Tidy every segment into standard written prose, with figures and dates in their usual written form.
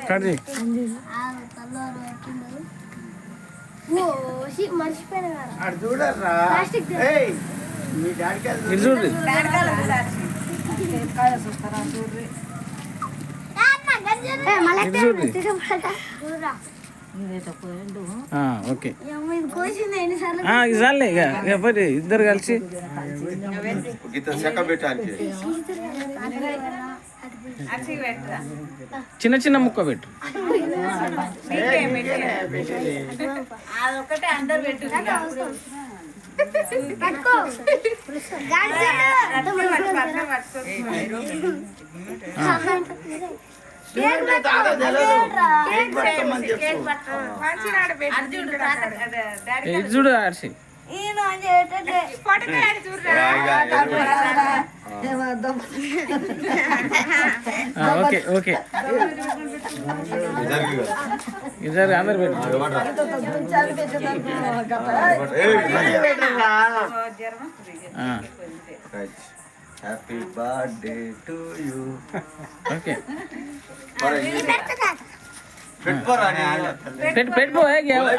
కడి చూడరా ఇది చూడు ఓకే చాలే ఇక పోయి ఇద్దరు కలిసి చిన్న చిన్న ముక్క పెట్టు ఇది చూడు ఆర్సి ఓకే ఓకే ఇద్దరు అందరు పెట్టు happy birthday to you okay పెట్టుకో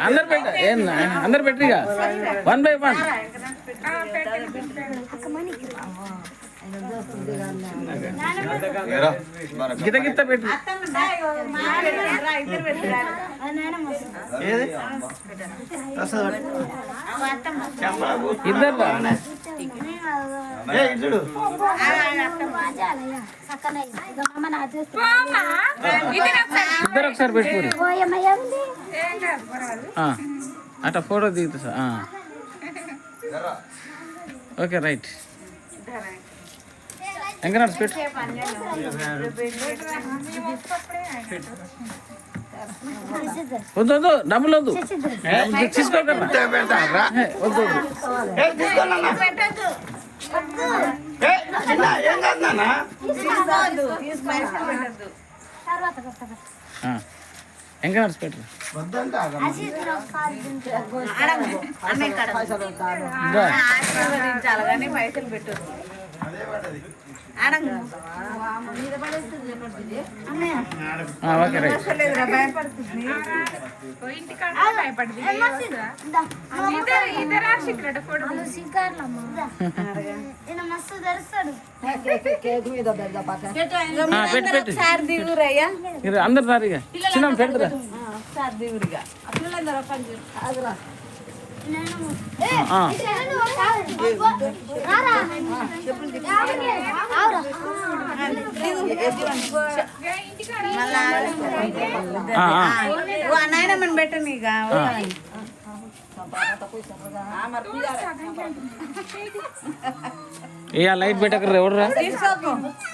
అందరు పెట్ట అందరు పెట్టిగా 1 by 1 గిత గిత పెట్టు ఇద్దరు ఒకసారి పెట్టుకోరు అట్లా ఫోటో దిగుతా సార్ ఓకే రైట్ ఇంకా పెట్టు వద్దు వద్దు డబ్బులు వద్దు తీసుకోకరా వద్దు ఇంకా పెట్టు పైసలు పెట్టు ఓకే రైట్ అందరు సారిగా చిన్న పెడతారా నాయనమ్మని పెట్టను ఇక ఏ లైట్ పెట్టకు ఎవరు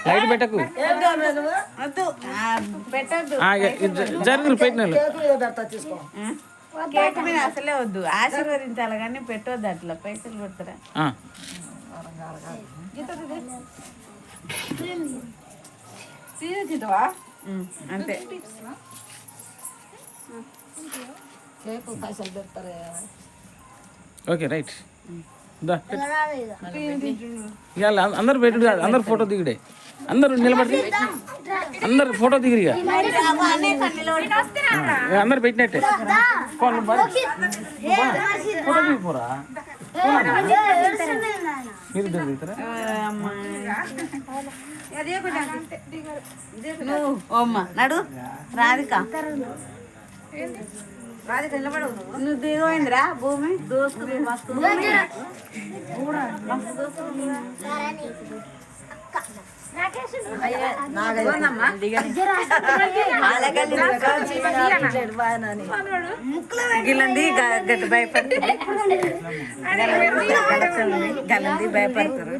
లైట్ పెట్టకు జరుగురు పెట్టిన కేక్ మీద అసలే వద్దు ఆశీర్వదించాలి కానీ పెట్టొద్దు అట్లా పైసలు పెడతారా అంతే ఓకే రైట్ ఇవాళ అందరు పెట్టుడు కాదు అందరు ఫోటో దిగుడే అందరు నిలబడి అందరు ఫోటో దిగిరిగా అందరు పెట్టినట్టే ఫోటో దిగిపోరా మీరు దిగుతారా నడు రాధిక నువ్వు దిగమైందిరా భూమి దోసుకు మస్తు గిలంది గట్టి భయపడుతుంది గలంది భయపడతారు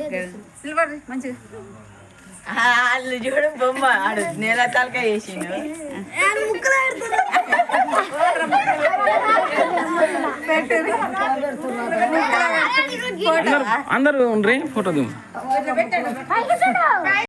మంచిగా వాళ్ళు చూడు బొమ్మ ఆడు నేల తలకాయ వేసిండు అందరూ ఫోటో దిగు